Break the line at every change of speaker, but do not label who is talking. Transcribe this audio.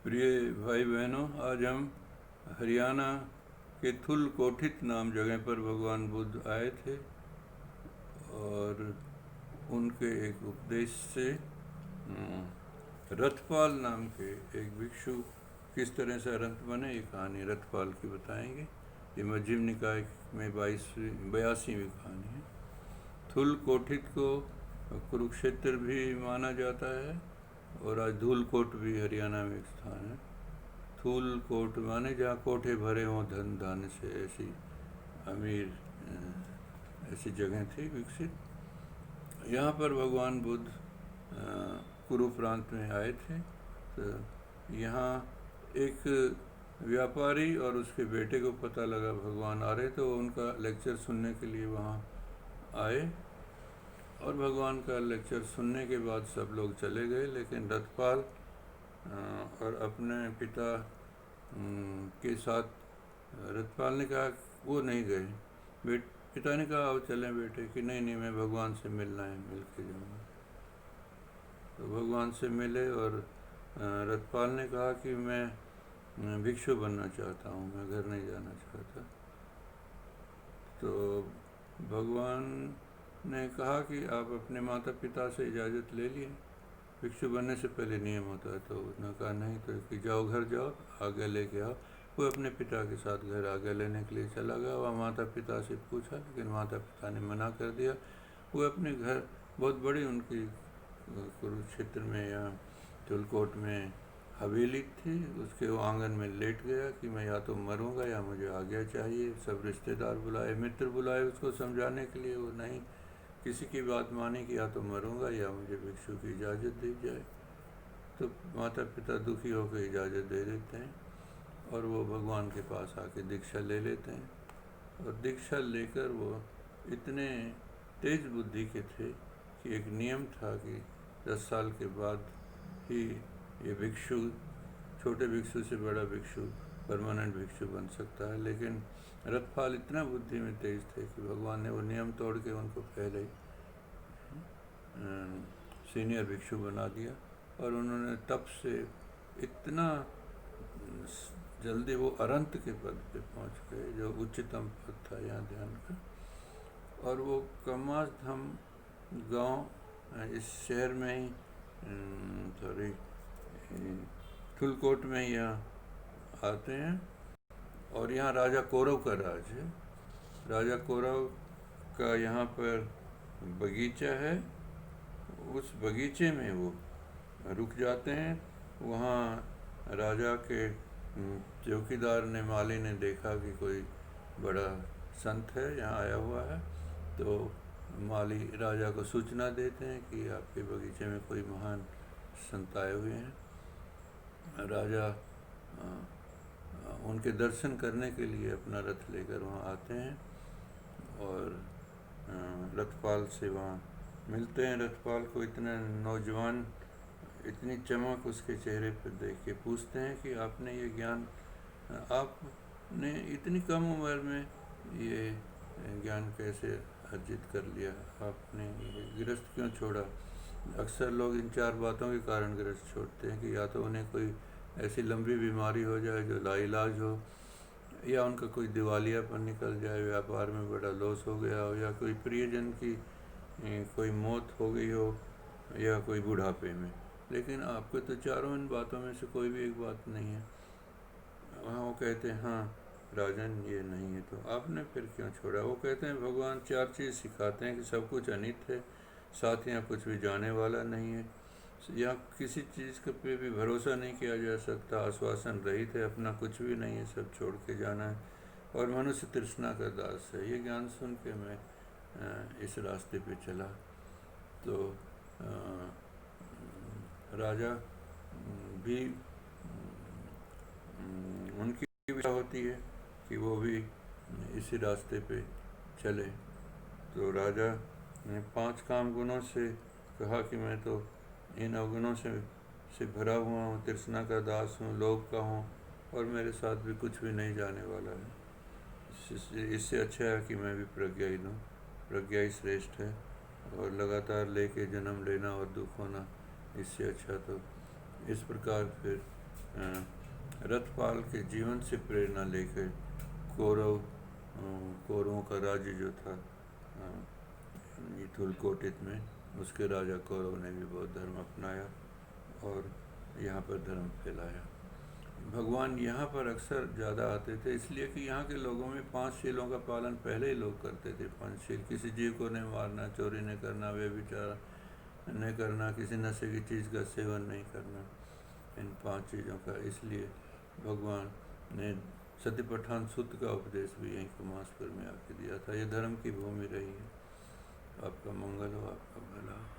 प्रिय भाई बहनों, आज हम हरियाणा के थुल कोठित नाम जगह पर भगवान बुद्ध आए थे और उनके एक उपदेश से रथपाल नाम के एक भिक्षु किस तरह से अरंत बने, ये कहानी रथपाल की बताएंगे। ये मध्यम निकाय में 82वीं कहानी है। थुल कोठित को कुरुक्षेत्र भी माना जाता है और आज धूलकोट भी हरियाणा में एक स्थान है। थूल कोट माने जहाँ कोठे भरे हों धन धान्य से, ऐसी अमीर ऐसी जगह थी विकसित। यहाँ पर भगवान बुद्ध कुरु प्रांत में आए थे। तो यहाँ एक व्यापारी और उसके बेटे को पता लगा भगवान आ रहे, तो उनका लेक्चर सुनने के लिए वहाँ आए और भगवान का लेक्चर सुनने के बाद सब लोग चले गए, लेकिन रथपाल और अपने पिता के साथ रथपाल ने कहा वो नहीं गए। पिता ने कहा आओ चलें बेटे, कि नहीं नहीं मैं भगवान से मिलना है, मिल के जाऊँगा। तो भगवान से मिले और रथपाल ने कहा कि मैं भिक्षु बनना चाहता हूँ, मैं घर नहीं जाना चाहता। तो भगवान ने कहा कि आप अपने माता पिता से इजाज़त ले लिए, भिक्षु बनने से पहले नियम होता है। तो उसने कहा नहीं, तो कि जाओ घर जाओ, आगे लेके आओ। वो अपने पिता के साथ घर आगे लेने के लिए चला गया। वह माता पिता से पूछा, लेकिन माता पिता ने मना कर दिया। वो अपने घर, बहुत बड़ी उनकी कुरुक्षेत्र में या तुलकोट में हवेली थी, उसके वो आंगन में लेट गया कि मैं या तो मरूंगा या मुझे आज्ञा चाहिए। सब रिश्तेदार बुलाए, मित्र बुलाए उसको समझाने के लिए, वो नहीं किसी की बात मानी कि या तो मरूंगा या मुझे भिक्षु की इजाज़त दी जाए। तो माता पिता दुखी होकर इजाज़त दे देते हैं और वो भगवान के पास आके दीक्षा ले लेते हैं। और दीक्षा लेकर वो इतने तेज बुद्धि के थे कि एक नियम था कि 10 साल के बाद ही ये भिक्षु, छोटे भिक्षु से बड़ा भिक्षु, परमानेंट भिक्षु बन सकता है। लेकिन रथपाल इतना बुद्धि में तेज थे कि भगवान ने वो नियम तोड़ के उनको पहले ही सीनियर भिक्षु बना दिया। और उन्होंने तप से इतना जल्दी वो अरंत के पद पे पहुंच गए, जो उच्चतम पद था यहाँ ध्यान का। और वो कमासधम गांव इस शहर में ही, सॉरी थुलकोट में यहाँ आते हैं। और यहाँ राजा कौरव का राज है। राजा कौरव का यहाँ पर बगीचा है, उस बगीचे में वो रुक जाते हैं। वहाँ राजा के चौकीदार ने, माली ने देखा कि कोई बड़ा संत है यहाँ आया हुआ है, तो माली राजा को सूचना देते हैं कि आपके बगीचे में कोई महान संत आए हुए हैं। राजा उनके दर्शन करने के लिए अपना रथ लेकर वहाँ आते हैं और रथपाल से वहाँ मिलते हैं। रथपाल को इतना नौजवान, इतनी चमक उसके चेहरे पर देख के पूछते हैं कि आपने ये ज्ञान, आपने इतनी कम उम्र में ये ज्ञान कैसे अर्जित कर लिया, आपने ये गृहस्थ क्यों छोड़ा। अक्सर लोग इन 4 बातों के कारण गृहस्थ छोड़ते हैं कि या तो उन्हें कोई ऐसी लंबी बीमारी हो जाए जो लाइलाज हो, या उनका कोई दिवालियापन निकल जाए, व्यापार में बड़ा लॉस हो गया हो, या कोई प्रियजन की कोई मौत हो गई हो, या कोई बुढ़ापे में। लेकिन आपको तो चारों इन बातों में से कोई भी एक बात नहीं है। वहाँ वो कहते हैं हाँ राजन ये नहीं है, तो आपने फिर क्यों छोड़ा। वो कहते हैं भगवान 4 चीज़ सिखाते हैं कि सब कुछ अनित्य है, साथ यहाँ कुछ भी जाने वाला नहीं है, यहाँ किसी चीज़ के पे भी भरोसा नहीं किया जा सकता, आश्वासन रहित है, अपना कुछ भी नहीं है, सब छोड़ के जाना है, और मनुष्य तृष्णा का दास है। ये ज्ञान सुन के मैं इस रास्ते पे चला। तो राजा भी, उनकी इच्छा होती है कि वो भी इसी रास्ते पे चले। तो राजा ने 5 काम गुणों से कहा कि मैं तो इन अवगुणों से भरा हुआ हूँ, तृष्णा का दास हूँ, लोभ का हूँ, और मेरे साथ भी कुछ भी नहीं जाने वाला है। इससे अच्छा है कि मैं भी प्रज्ञा ही लूँ, प्रज्ञा ही श्रेष्ठ है, और लगातार लेके जन्म लेना और दुख होना, इससे अच्छा। तो इस प्रकार फिर रथपाल के जीवन से प्रेरणा लेकर कौरवों का राज्य जो था थुलकोटित में, उसके राजा कौरव ने भी बौद्ध धर्म अपनाया और यहाँ पर धर्म फैलाया। भगवान यहाँ पर अक्सर ज़्यादा आते थे इसलिए कि यहाँ के लोगों में 5 शीलों का पालन पहले ही लोग करते थे। 5 शील, किसी जीव को नहीं मारना, चोरी नहीं करना, व्यभिचार नहीं करना, किसी नशे की चीज़ का सेवन नहीं करना, इन 5 चीज़ों का। इसलिए भगवान ने सत्यपठान सूत्र का उपदेश भी यहीं कुमासपुर में आके दिया था। ये धर्म की भूमि रही है। आपका मंगल हो, आपका भला हो।